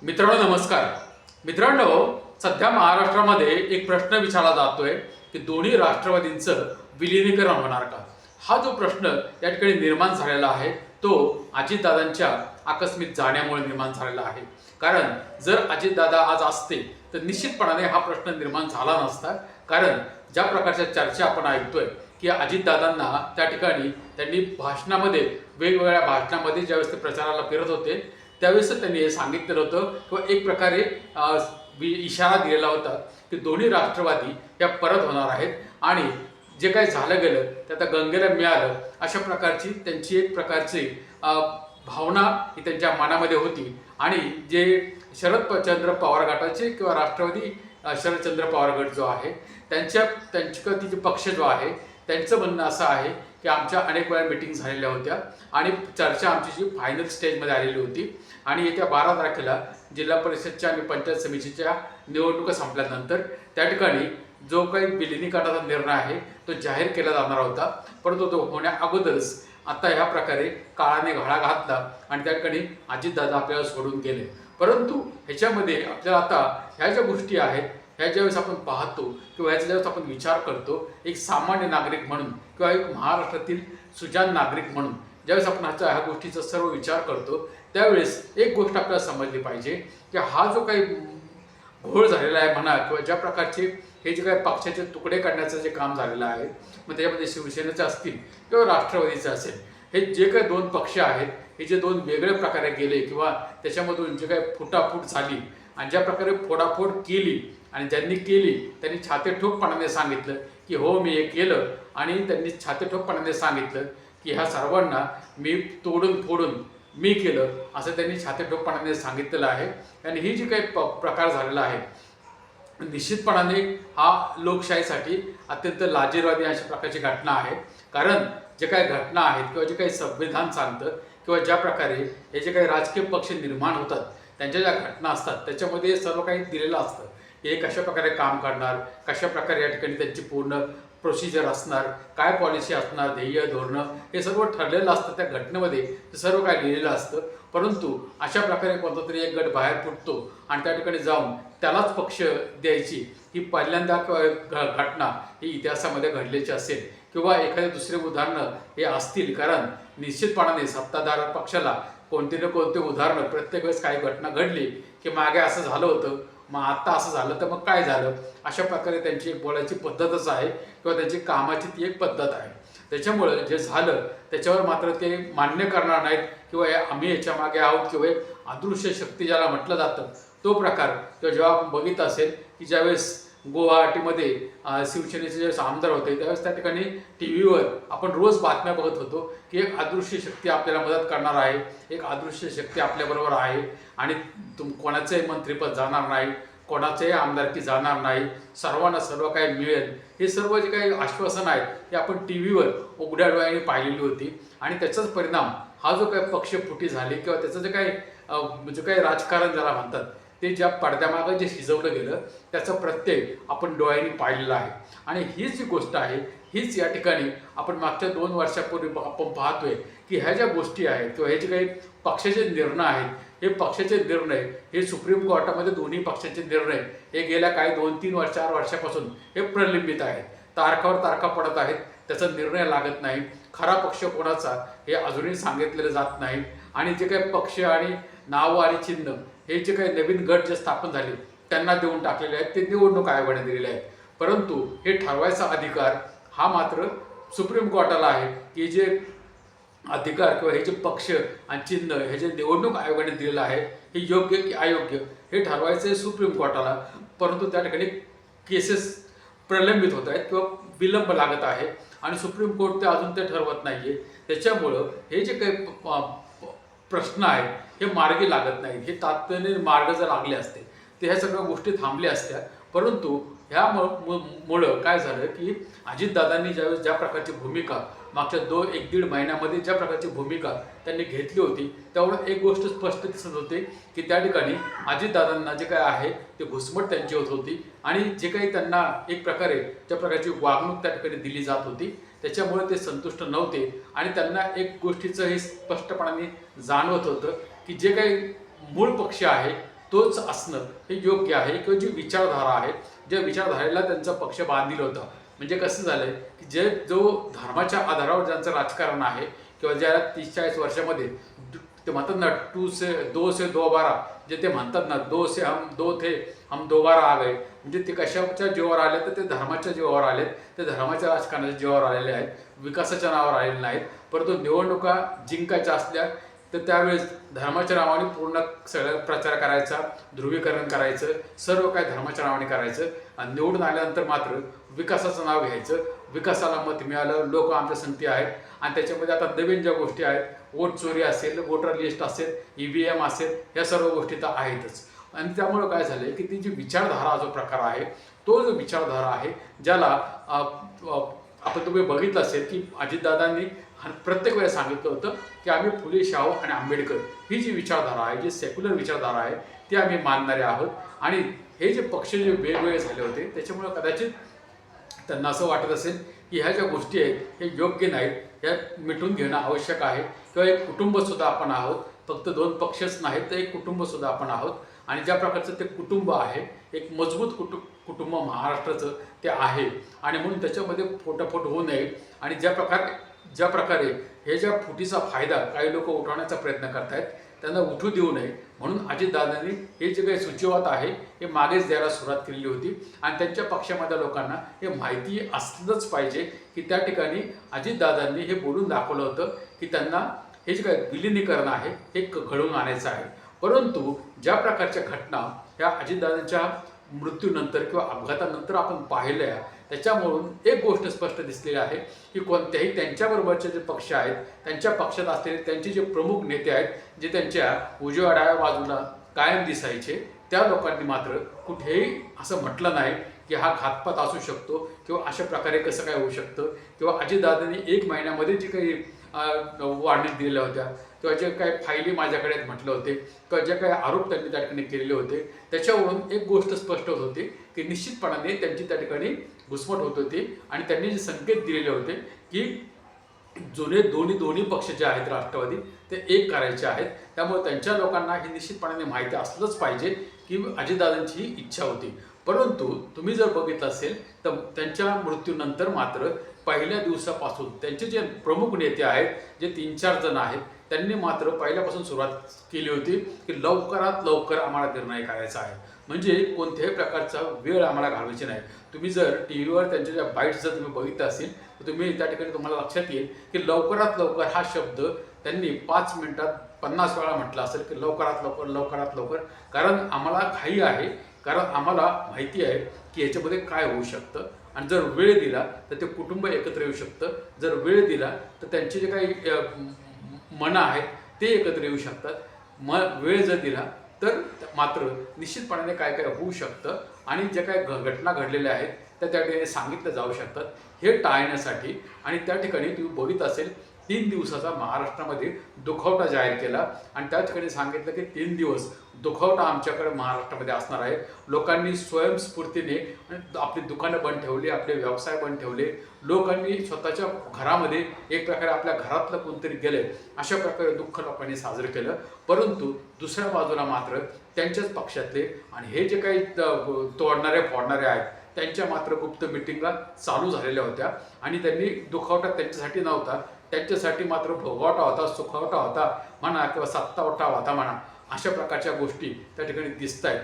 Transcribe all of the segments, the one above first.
मित्रांनो नमस्कार. मित्रांनो, सध्या महाराष्ट्रामध्ये एक प्रश्न विचारला जातोय की दोन्ही राष्ट्रवादींचं विलिनीकरण होणार का? हा जो प्रश्न या ठिकाणी निर्माण झालेला आहे तो अजितदादांच्या आकस्मिक जाण्यामुळे निर्माण झालेला आहे. कारण जर अजितदादा आज असते तर निश्चितपणाने हा प्रश्न निर्माण झाला नसता. कारण ज्या प्रकारच्या चर्चा आपण ऐकतोय की अजितदादांना त्या ठिकाणी त्यांनी भाषणामध्ये वेगवेगळ्या भाषणामध्ये ज्यावेळेस ते प्रचाराला फिरत होते त्यावेळेस त्यांनी हे सांगितलेलं होतं किंवा एक प्रकारे इशारा दिलेला होता की दोन्ही राष्ट्रवादी या परत होणार आहेत आणि जे काही झालं गेलं ते आता गंगेला मिळालं अशा प्रकारची त्यांची एक प्रकारची भावना ही त्यांच्या मनामध्ये होती. आणि जे शरदचंद्र पवार गटाचे किंवा राष्ट्रवादी शरदचंद्र पवार गट जो आहे त्यांच्या जे पक्ष जो आहे त्यांचं म्हणणं असं आहे की आमच्या अनेक वेळा मिटिंग झालेल्या होत्या आणि चर्चा आमची जी फायनल स्टेजमध्ये आलेली होती आणि येत्या 12 तारखेला जिल्हा परिषदच्या आणि पंचायत समितीच्या निवडणुका संपल्यानंतर त्या ठिकाणी जो काही विलिनीकरणाचा निर्णय आहे तो जाहीर केला जाणार होता. परंतु तो होण्या अगोदरच आता ह्या प्रकारे काळाने घाळा घातला आणि त्या ठिकाणी अजितदादा आपल्याला सोडून गेले. परंतु ह्याच्यामध्ये आपल्याला आता ह्या ज्या गोष्टी आहेत ह्या ज्यावेळेस आपण पाहतो किंवा ह्याचा ज्यावेळेस आपण विचार करतो एक सामान्य नागरिक म्हणून किंवा एक महाराष्ट्रातील सुजाण नागरिक म्हणून ज्यावेळेस आपण ह्या गोष्टीचा सर्व विचार करतो त्यावेळेस एक गोष्ट आपल्याला समजली पाहिजे की हा जो काही घोळ झालेला आहे म्हणा किंवा ज्या प्रकारचे हे जे काही पक्षाचे तुकडे करण्याचं जे काम झालेलं आहे मग त्याच्यामध्ये शिवसेनेचं असतील किंवा राष्ट्रवादीचं असेल हे जे काही दोन पक्ष आहेत हे जे दोन वेगळ्या प्रकारे गेले किंवा त्याच्यामधून जे काही फुटाफूट झाली आणि ज्या प्रकारे फोडाफोड केली आणि ज्यांनी केली त्यांनी छातीठोकपणाने सांगितलं की हो मी हे केलं आणि त्यांनी छातीठोकपणाने सांगितलं की ह्या सर्वांना मी तोडून फोडून मी केलं असं त्यांनी छातीठोकपणाने सांगितलेलं आहे. आणि ही जी काही प्रकार झालेला आहे निश्चितपणाने हा लोकशाहीसाठी अत्यंत लाजिरवाणी अशा प्रकारची घटना आहे. कारण जे काही घटना आहेत किंवा जे काही संविधान सांगतं किंवा ज्या प्रकारे हे जे काही राजकीय पक्ष निर्माण होतात त्यांच्या ज्या घटना असतात त्याच्यामध्ये सर्व काही दिलेलं असतं. हे कशा प्रकारे काम करणार, कशा प्रकारे या ठिकाणी त्यांची पूर्ण प्रोसिजर असणार, काय पॉलिसी असणार, ध्येय धोरणं हे सर्व ठरलेलं असतं त्या घटनेमध्ये ते सर्व काय लिहिलेलं असतं. परंतु अशा प्रकारे कोणता तरी एक गट बाहेर फुटतो आणि त्या ठिकाणी जाऊन त्यालाच पक्ष द्यायची ही पहिल्यांदा घटना ही इतिहासामध्ये घडल्याची असेल किंवा एखादे दुसरे उदाहरणं हे असतील. कारण निश्चितपणाने सत्ताधार पक्षाला कोणते ना कोणते उदाहरणं प्रत्येक वेळेस काही घटना घडली की मागे असं झालं होतं मग आत्ता असं झालं तर मग काय झालं अशा प्रकारे त्यांची एक बोलायची पद्धतच आहे किंवा त्यांची कामाची ती एक पद्धत आहे. त्याच्यामुळं जे झालं त्याच्यावर मात्र ते मान्य करणार नाहीत किंवा आम्ही याच्या मागे आहोत किंवा एक अदृश्य शक्ती ज्याला म्हटलं जातं तो प्रकार किंवा जेव्हा आपण बघित असेल की ज्यावेळेस गुवाहाटीमध्ये शिवसेनेचे जे आमदार होते त्यावेळेस त्या ठिकाणी टी व्हीवर आपण रोज बातम्या बघत होतो की एक अदृश्य शक्ती आपल्याला मदत करणार आहे, एक अदृश्य शक्ती आपल्याबरोबर आहे आणि कोणाचंही मंत्रिपद जाणार नाही, कोणाचंही आमदारकी जाणार नाही, सर्वांना सर्व काही मिळेल हे सर्व जे काही आश्वासन आहेत हे आपण टी व्हीवर उघड्या डोळ्याने पाहिलेली होती. आणि त्याचाच परिणाम हा जो काही पक्षफुटी झाली किंवा त्याचं जे काही राजकारण ज्याला म्हणतात ते ज्या पडद्यामागं जे शिजवलं गेलं त्याचा प्रत्यय आपण डोळ्यांनी पाहिलेला आहे. आणि हीच जी गोष्ट आहे हीच या ठिकाणी आपण मागच्या 2 वर्षापूर्वी आपण पाहतोय की ह्या ज्या गोष्टी आहेत किंवा हे जे काही पक्षाचे निर्णय आहेत हे पक्षाचे निर्णय हे सुप्रीम कोर्टामध्ये दोन्ही पक्षाचे निर्णय हे गेल्या काही 2-3 4 वर्षापासून हे प्रलंबित आहेत. तारखावर तारखा पडत आहेत, त्याचा निर्णय लागत नाही. खरा पक्ष कोणाचा हे अजूनही सांगितलेलं जात नाही. आणि जे काही पक्ष आणि नावं आणि चिन्ह हे जे काही नवीन गट जे स्थापन झाले त्यांना देऊन टाकलेले आहेत ते निवडणूक आयोगाने दिलेले आहेत. परंतु हे ठरवायचा अधिकार हा मात्र सुप्रीम कोर्टाला आहे की जे अधिकार किंवा हे जे पक्ष आणि चिन्ह हे जे निवडणूक आयोगाने दिलेलं आहे हे योग्य की अयोग्य हे ठरवायचं आहे सुप्रीम कोर्टाला. परंतु त्या ठिकाणी केसेस प्रलंबित होत आहेत किंवा विलंब लागत आहे आणि सुप्रीम कोर्ट ते अजून ते ठरवत नाही आहे. त्याच्यामुळं हे जे काही प्रश्न आहेत हे मार्गी लागत नाहीत. हे तात्काळ मार्ग जर लागले असते तर ह्या सगळ्या गोष्टी थांबल्या असत्या. परंतु ह्यामुळं काय झालं की अजितदादांनी ज्यावेळेस ज्या प्रकारची भूमिका मागच्या 1-1.5 महिन्यामध्ये ज्या प्रकारची भूमिका त्यांनी घेतली होती त्यामुळे एक गोष्ट स्पष्ट दिसत होते की त्या ठिकाणी अजितदादांना जे काय आहे ते घुसमट त्यांची होत होती आणि जे काही त्यांना एक प्रकारे ज्या प्रकारची वागणूक त्या ठिकाणी दिली जात होती त्याच्यामुळे ते संतुष्ट नव्हते. आणि त्यांना एक गोष्टीचं हे स्पष्टपणाने जाणवत होतं की जे काही मूळ पक्ष आहे तोच असणं हे योग्य आहे, किंवा जी विचारधारा आहे, ज्या विचारधारेला त्यांचा पक्ष बांधील होता. म्हणजे कसं झालंय की जो धर्माच्या आधारावर ज्यांचं राजकारण आहे, किंवा ज्या 30-40 वर्षामध्ये ते म्हणतात ना, दो से दो बारा, जे ते म्हणतात ना, दो से हम दो थे हम दोबारा आ गए, म्हणजे ते कशाच्या जीवावर आले, तर ते धर्माच्या जीवावर आलेत, ते धर्माच्या राजकारणाच्या जीवावर आलेले आहेत, विकासाच्या नावावर आलेले नाहीत. परंतु निवडणुका जिंकायच्या असल्या तर त्यावेळेस धर्माच्या नावाने पूर्ण सगळं प्रचार करायचा, ध्रुवीकरण करायचं, सर्व काय धर्माच्या नावाने करायचं, आणि निवडून आल्यानंतर मात्र विकासाचं नाव घ्यायचं. विकासाला मत मिळालं, लोक आमच्या संगती आहेत, आणि त्याच्यामध्ये आता नवीन ज्या गोष्टी आहेत, वोट चोरी असेल, वोटर लिस्ट असेल, EVM असेल, या सर्व गोष्टी तर आहेतच. आणि त्यामुळं काय झालं की ती जी विचारधारा जो प्रकार आहे, तो जो विचारधारा आहे, ज्याला आपण तुम्ही बघितलं असेल की अजितदादांनी प्रत्येक वेळेस सांगितलं होतं की आम्ही फुले, शाहू आणि आंबेडकर ही जी विचारधारा आहे, जी सेक्युलर विचारधारा आहे, ती आम्ही मानणारे आहोत. आणि हे जे पक्ष जे वेगवेगळे झाले होते, त्याच्यामुळं कदाचित त्यांना असं वाटत असेल की ह्या ज्या गोष्टी आहेत हे योग्य नाहीत, ह्या मिटून घेणं आवश्यक आहे. किंवा एक कुटुंबसुद्धा आपण आहोत, फक्त 2 पक्षच नाहीत, तर एक कुटुंबसुद्धा आपण आहोत. आणि ज्या प्रकारचं ते कुटुंब आहे, एक मजबूत कुटुंब महाराष्ट्राचं ते आहे, आणि म्हणून त्याच्यामध्ये फोटाफोट होऊ नये. आणि ज्या प्रकारे हे ज्या फुटीचा फायदा काही लोक उठवण्याचा प्रयत्न करत आहेत, त्यांना उठू देऊ नये, म्हणून अजितदादांनी हे जे काही सूचीवात आहे हे मागेच द्यायला सुरुवात केलेली होती. आणि त्यांच्या पक्षामधल्या लोकांना हे माहिती असलंच पाहिजे की त्या ठिकाणी अजितदादांनी हे बोलून दाखवलं होतं की त्यांना हे जे काही विलिनीकरण आहे हे घडवून आणायचं आहे. परंतु ज्या प्रकारच्या घटना ह्या अजितदादांच्या मृत्यूनंतर किंवा अपघातानंतर आपण पाहिल्या, त्याच्यामुळून एक गोष्ट स्पष्ट दिसलेली आहे की कोणत्याही त्यांच्याबरोबरचे जे पक्ष आहेत, त्यांच्या पक्षात असलेले त्यांचे जे प्रमुख नेते आहेत, जे त्यांच्या उजव्या डाव्या बाजूला कायम दिसायचे, त्या लोकांनी मात्र कुठेही असं म्हटलं नाही की हा घातपात असू शकतो, किंवा अशा प्रकारे कसं काय होऊ शकतं, किंवा अजितदादांनी 1 महिन्यामध्ये जी काही वाढणी दिलेल्या होत्या, किंवा जे काही फायली माझ्याकडे म्हटलं होते, किंवा जे काही आरोप त्यांनी त्या ठिकाणी केलेले होते, त्याच्यावरून एक गोष्ट स्पष्ट होत होती की निश्चितपणाने त्यांची त्या ठिकाणी घुसमट होत होती. आणि त्यांनी जे संकेत दिलेले होते की जुने दोन्ही पक्ष जे आहेत राष्ट्रवादी, ते एक करायचे आहेत. त्यामुळे त्यांच्या लोकांना ही निश्चितपणाने माहिती असलंच पाहिजे की अजितदादांची ही इच्छा होती. परंतु तुम्ही जर बघितलं असेल तर त्यांच्या मृत्यूनंतर मात्र पहिल्या दिवसापासून त्यांचे जे प्रमुख नेते आहेत, जे 3-4 जण आहेत, त्यांनी मात्र पहिल्यापासून सुरुवात केली होती की लवकरात लवकर आम्हाला निर्णय करायचा आहे, म्हणजे कोणत्याही प्रकारचा वेळ आम्हाला घालवायची नाही. तुम्ही जर टीव्हीवर त्यांच्या ज्या बाईट्स जर तुम्ही बघितलं असेल तर तुम्ही त्या ठिकाणी तुम्हाला लक्षात येईल की लवकरात लवकर हा शब्द त्यांनी 5 मिनिटात 50 वेळा म्हटला असेल की लवकरात लवकर, लवकरात लवकर. कारण आम्हाला घाई आहे, कारण आम्हाला माहिती आहे की याच्यामध्ये काय होऊ शकतं. आणि जर वेळ दिला तर ते कुटुंब एकत्र येऊ शकतं, जर वेळ दिला तर त्यांचे जे काही मनं आहेत ते एकत्र येऊ शकतात. वेळ जर दिला तर मात्र निश्चितपणाने काय काय होऊ शकतं, आणि ज्या काही घटना घडलेल्या आहेत त्या ठिकाणी सांगितल्या जाऊ शकतात. हे टाळण्यासाठी, आणि त्या ठिकाणी तुम्ही बघित असेल 3 दिवसाचा महाराष्ट्रामध्ये दुखवटा जाहीर केला, आणि त्या ठिकाणी सांगितलं की 3 दिवस दुखवटा आमच्याकडे महाराष्ट्रामध्ये असणार आहे. लोकांनी स्वयंस्फूर्तीने आपली दुकानं बंद ठेवली, आपले व्यवसाय बंद ठेवले, लोकांनी स्वतःच्या घरामध्ये एक प्रकारे आपल्या घरातलं कोणतरी गेले, अशा प्रकारे दुःख लोकांनी साजरं केलं. परंतु दुसऱ्या बाजूला मात्र त्यांच्याच पक्षातले आणि हे जे काही तोडणारे फोडणारे आहेत, त्यांच्या मात्र गुप्त मिटिंगा चालू झालेल्या होत्या, आणि त्यांनी दुखवटा त्यांच्यासाठी नव्हता, त्यांच्यासाठी मात्र भोगवटा होता, सुखवटा होता म्हणा, किंवा सत्तावटा होता म्हणा, अशा प्रकारच्या गोष्टी त्या ठिकाणी दिसत आहेत.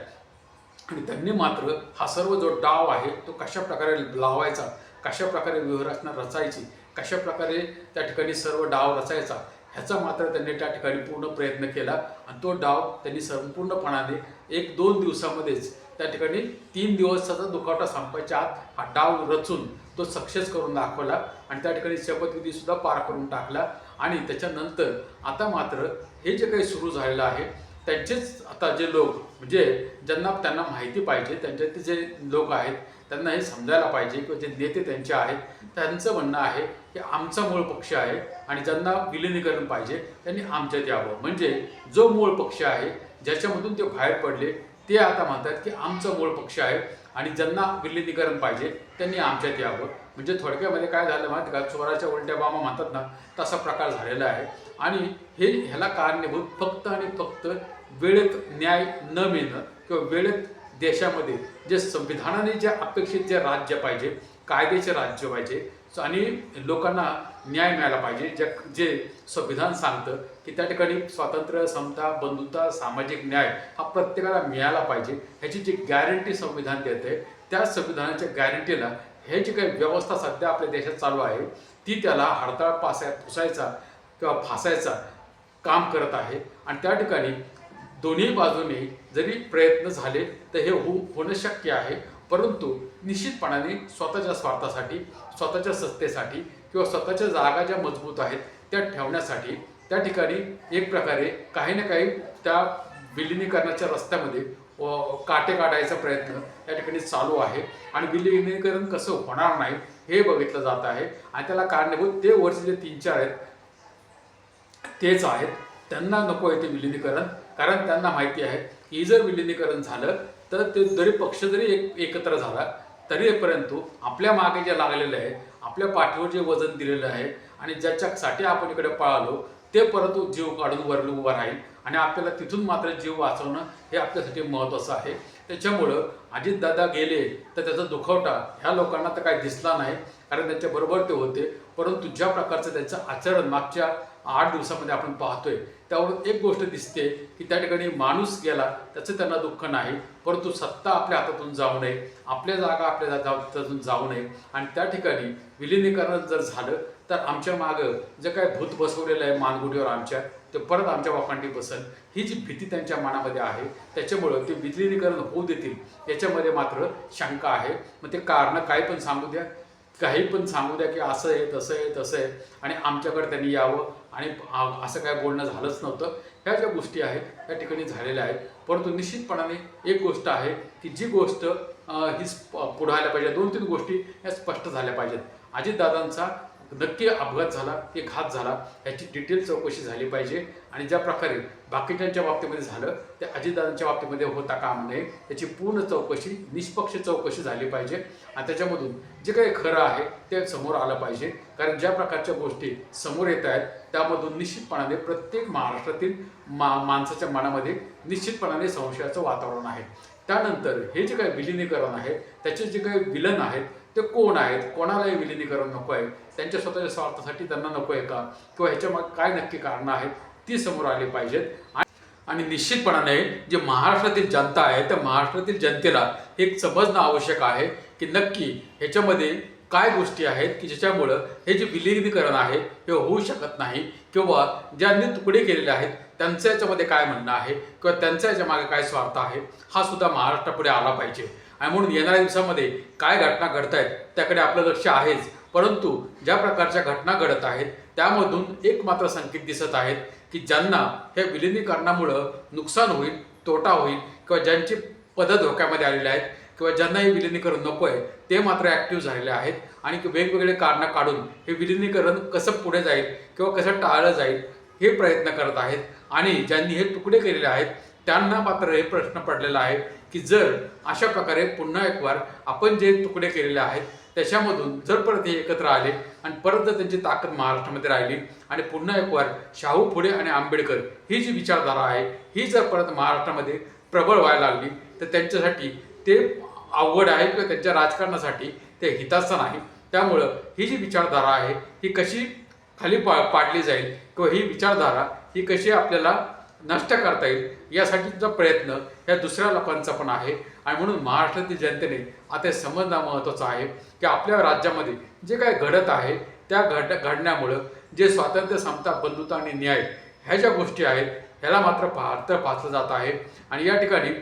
आणि त्यांनी मात्र हा सर्व जो डाव आहे तो कशा प्रकारे लावायचा, कशा प्रकारे व्यूहरचना रचायची, कशा प्रकारे त्या ठिकाणी सर्व डाव रचायचा, ह्याचा मात्र त्यांनी त्या ठिकाणी पूर्ण प्रयत्न केला. आणि तो डाव त्यांनी संपूर्णपणाने 1-2 दिवसामध्येच त्या ठिकाणी 3 दिवसाचा दुखवटा संपायच्या आत हा डाव रचून तो सक्सेस करून दाखवला, आणि त्या ठिकाणी शपथविधीसुद्धा पार करून टाकला. आणि त्याच्यानंतर आता मात्र हे जे काही सुरू झालेलं आहे, त्यांचेच आता जे लोक, म्हणजे ज्यांना त्यांना माहिती पाहिजे, त्यांच्यातले जे लोक आहेत त्यांना हे समजायला पाहिजे, किंवा जे नेते त्यांचे आहेत त्यांचं म्हणणं आहे की आमचा मूळ पक्ष आहे, आणि ज्यांना विलिनीकरण पाहिजे त्यांनी आमच्यात यावं. म्हणजे जो मूळ पक्ष आहे, ज्याच्यामधून ते बाहेर पडले, ते आता म्हणतात की आमचा मूळ पक्ष आहे, आणि ज्यांना विलिनीकरण पाहिजे त्यांनी आमच्यात यावं. म्हणजे थोडक्यामध्ये काय झालं माहिती का, चोराच्या उलट्या बामा म्हणतात ना, तसा प्रकार झालेला आहे. आणि ह्याला कारणीभूत फक्त आणि फक्त वेळेत न्याय न मिळणं किंवा वेळेत देशामध्ये जे संविधानाने जे अपेक्षित जे राज्य पाहिजे, कायद्याचे राज्य पाहिजे आणि लोकांना न्याय मिळाला पाहिजे, जे संविधान सांगतं की त्या ठिकाणी स्वातंत्र्य, समता, बंधुता, सामाजिक न्याय हा प्रत्येकाला मिळाला पाहिजे, ह्याची जी गॅरंटी संविधान देते, त्या संविधानाच्या गॅरंटीला हे जी काही व्यवस्था सध्या आपल्या देशात चालू आहे ती त्याला हरताळ पुसायचा किंवा फासायचा काम करत आहे. आणि त्या ठिकाणी दोन्ही बाजूने जरी प्रयत्न झाले तर हे होणं शक्य आहे, परंतु निश्चितपणाने स्वतःच्या स्वार्थासाठी, स्वतःच्या सत्तेसाठी किंवा स्वतःच्या जागा ज्या मजबूत आहेत त्या ठेवण्यासाठी त्या ठिकाणी एक प्रकारे काही ना काही त्या विलिनीकरणाच्या रस्त्यामध्ये काटे काढायचा प्रयत्न या ठिकाणी चालू आहे. आणि विलिनीकरण कसं होणार नाही हे बघितलं जात आहे. आणि त्याला कारणीभूत ते वरचे जे 3-4 आहेत तेच आहेत. त्यांना नको आहे ते विलिनीकरण, कारण त्यांना माहिती आहे की जर विलिनीकरण झालं तर ते जरी पक्ष जरी एकत्र झाला तरी परंतु आपल्या मागे जे लागलेलं आहे, आपल्या पाठीवर जे वजन दिलेलं आहे आणि ज्याच्यासाठी आपण इकडे पळालो ते परंतु जीव काढून वरलं उभं राहील आणि आपल्याला तिथून मात्र जीव वाचवणं हे आपल्यासाठी महत्त्वाचं आहे. त्याच्यामुळं अजितदादा गेले तर त्याचा दुखवटा ह्या लोकांना तर काही दिसला नाही, कारण त्यांच्याबरोबर ते होते, परंतु ज्या प्रकारचं त्यांचं आचरण मागच्या 8 दिवसामध्ये आपण पाहतोय त्यावरून एक गोष्ट दिसते की त्या ठिकाणी माणूस गेला त्याचं त्यांना दुःख नाही, परंतु सत्ता आपल्या हातातून जाऊ नये, आपल्या जागा आपल्या हातातून जाऊ नये. आणि त्या ठिकाणी विलिनीकरण जर झालं तर आमच्या मागं जे काय भूत बसवलेलं आहे मानगुटीवर आमच्या, ते परत आमच्या वाकांडी बसेल ही जी भीती त्यांच्या मनामध्ये आहे. त्याच्यामुळं ते विलिनीकरण होऊ देतील याच्यामध्ये मात्र शंका आहे. मग ते कारणं काही पण सांगू द्या, काही पण सांगू द्या की असं आहे तसं आहे तसं आहे आणि आमच्याकडे त्यांनी यावं आणि असं काय बोलणं झालंच नव्हतं, ह्या ज्या गोष्टी आहेत त्या ठिकाणी झालेल्या आहेत. परंतु निश्चितपणाने एक गोष्ट आहे की जी गोष्ट ही पुढे आल्या पाहिजे, 2-3 गोष्टी या स्पष्ट झाल्या पाहिजेत. अजितदादांचा नक्की अपघात झाला की घात झाला याची डिटेल चौकशी झाली पाहिजे आणि ज्या प्रकारे बाकीच्यांच्या बाबतीमध्ये झालं ते अजितदादांच्या बाबतीमध्ये होता कामा नये, याची पूर्ण चौकशी, निष्पक्ष चौकशी झाली पाहिजे. आणि त्याच्यामधून जे काही खरं आहे ते समोर आलं पाहिजे, कारण ज्या प्रकारच्या गोष्टी समोर येत आहेत त्यामधून निश्चितपणाने प्रत्येक महाराष्ट्रातील माणसाच्या मनामध्ये निश्चितपणाने संशयाचं वातावरण आहे. त्यानंतर हे जे काही विलिनीकरण आहे त्याचे जे काही विलन आहेत ते कोण आहेत, कोणालाही विलिनीकरण नको आहे, त्यांच्या स्वतःच्या स्वार्थासाठी त्यांना नको आहे का, किंवा ह्याच्यामागे काय नक्की कारणं आहेत ती समोर आली पाहिजेत. आणि निश्चितपणाने जे महाराष्ट्रातील जनता आहे त्या महाराष्ट्रातील जनतेला एक समजणं आवश्यक आहे की नक्की ह्याच्यामध्ये काय गोष्टी आहेत की ज्याच्यामुळं हे जे विलिनीकरण आहे हे होऊ शकत नाही, किंवा ज्यांनी तुकडे केलेले आहेत त्यांचं याच्यामध्ये काय म्हणणं आहे किंवा त्यांच्या याच्यामागे काय स्वार्थ आहे हा सुद्धा महाराष्ट्रापुढे आला पाहिजे. आणि म्हणून येणाऱ्या दिवसामध्ये काय घटना घडत आहेत त्याकडे आपलं लक्ष आहेच, परंतु ज्या प्रकारच्या घटना घडत आहेत त्यामधून एक मात्र संकेत दिसत आहेत की ज्यांना हे विलिनीकरणामुळं नुकसान होईल, तोटा होईल किंवा ज्यांची पदं धोक्यामध्ये आलेले आहेत किंवा ज्यांना हे विलिनीकरण नको आहे ते मात्र ॲक्टिव्ह झालेले आहेत आणि वेगवेगळे कारणं काढून हे विलिनीकरण कसं पुढे जाईल किंवा कसं टाळलं जाईल हे प्रयत्न करत आहेत. आणि ज्यांनी हे तुकडे केलेले आहेत त्यांना मात्र हे प्रश्न पडलेला आहे की जर अशा प्रकारे पुन्हा एक वार आपण जे तुकडे केलेले आहेत त्याच्यामधून जर परत हे एकत्र आले आणि परत जर त्यांची ताकद महाराष्ट्रामध्ये राहिली आणि पुन्हा एक वार शाहू फुले आणि आंबेडकर ही जी विचारधारा आहे ही जर परत महाराष्ट्रामध्ये प्रबळ व्हायला लागली तर त्यांच्यासाठी ते अवघड आहे किंवा त्यांच्या राजकारणासाठी ते हिताचं नाही. त्यामुळं ही जी विचारधारा आहे ही कशी खाली पाडली जाईल किंवा ही विचारधारा ही कशी आपल्याला नष्ट करता येईल यासाठीचा प्रयत्न या दुसऱ्या लोकांचा पण आहे. आणि म्हणून महाराष्ट्रातील जनतेने आता हे समजणं महत्त्वाचं आहे की आपल्या राज्यामध्ये जे काय घडत आहे त्या घडण्यामुळं जे स्वातंत्र्य, समता, बंधुता आणि न्याय ह्या ज्या गोष्टी आहेत ह्याला मात्र पाचलं जात आहे. आणि या ठिकाणी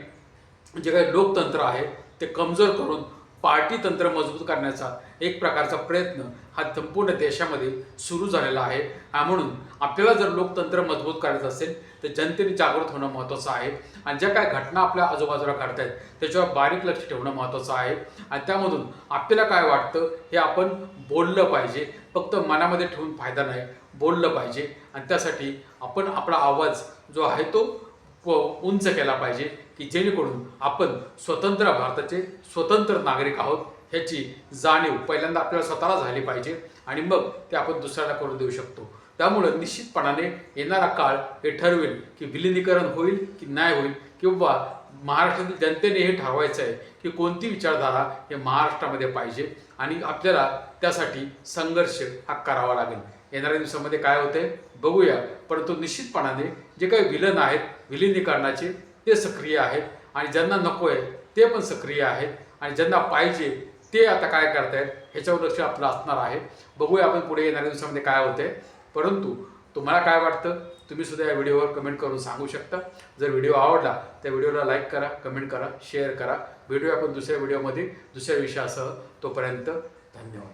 जे काही लोकतंत्र आहे ते कमजोर करून पार्टी तंत्र मजबूत करण्याचा एक प्रकारचा प्रयत्न हा संपूर्ण देशामध्ये सुरू झालेला आहे. म्हणून आपल्याला जर लोकतंत्र मजबूत करायचं असेल तर जनतेने जागृत होणं महत्त्वाचं आहे आणि ज्या काय घटना आपल्या आजूबाजूला घडत आहेत त्याच्यावर बारीक लक्ष ठेवणं महत्त्वाचं आहे. आणि त्यामधून आपल्याला काय वाटतं हे आपण बोललं पाहिजे, फक्त मनामध्ये ठेवून फायदा नाही, बोललं पाहिजे. आणि त्यासाठी आपण आपला आवाज जो आहे तो उंच केला पाहिजे की जेणेकरून आपण स्वतंत्र भारताचे स्वतंत्र नागरिक आहोत ह्याची जाणीव पहिल्यांदा आपल्याला स्वतःला झाली पाहिजे आणि मग ते आपण दुसऱ्याला करून देऊ शकतो. त्यामुळं निश्चितपणाने येणारा काळ हे ठरवेल की विलिनीकरण होईल की नाही होईल, किंवा महाराष्ट्रातील जनतेने हे ठरवायचं आहे की कोणती विचारधारा हे महाराष्ट्रामध्ये पाहिजे आणि आपल्याला त्यासाठी संघर्ष हा करावा लागेल. येणाऱ्या दिवसामध्ये काय होते बघूया, परंतु निश्चितपणाने जे काही विलन आहेत विलिनीकरणाचे ते सक्रिय आहेत आणि ज्यांना नको आहे ते पण सक्रिय आहेत आणि ज्यांना पाहिजे ते आता काय करतायत ह्याच्यावर लक्ष आपलं असणार आहे. बघूया आपण पुढे येणाऱ्या दिवसामध्ये काय होते. परंतु तुम्हाला काय वाटतं तुम्ही सुद्धा या व्हिडिओवर कमेंट करून सांगू शकता. जर व्हिडिओ आवडला तर व्हिडिओला लाईक करा, कमेंट करा, शेअर करा. भेटूया आपण दुसऱ्या व्हिडिओमध्ये दुसऱ्या विषयासह. तोपर्यंत धन्यवाद.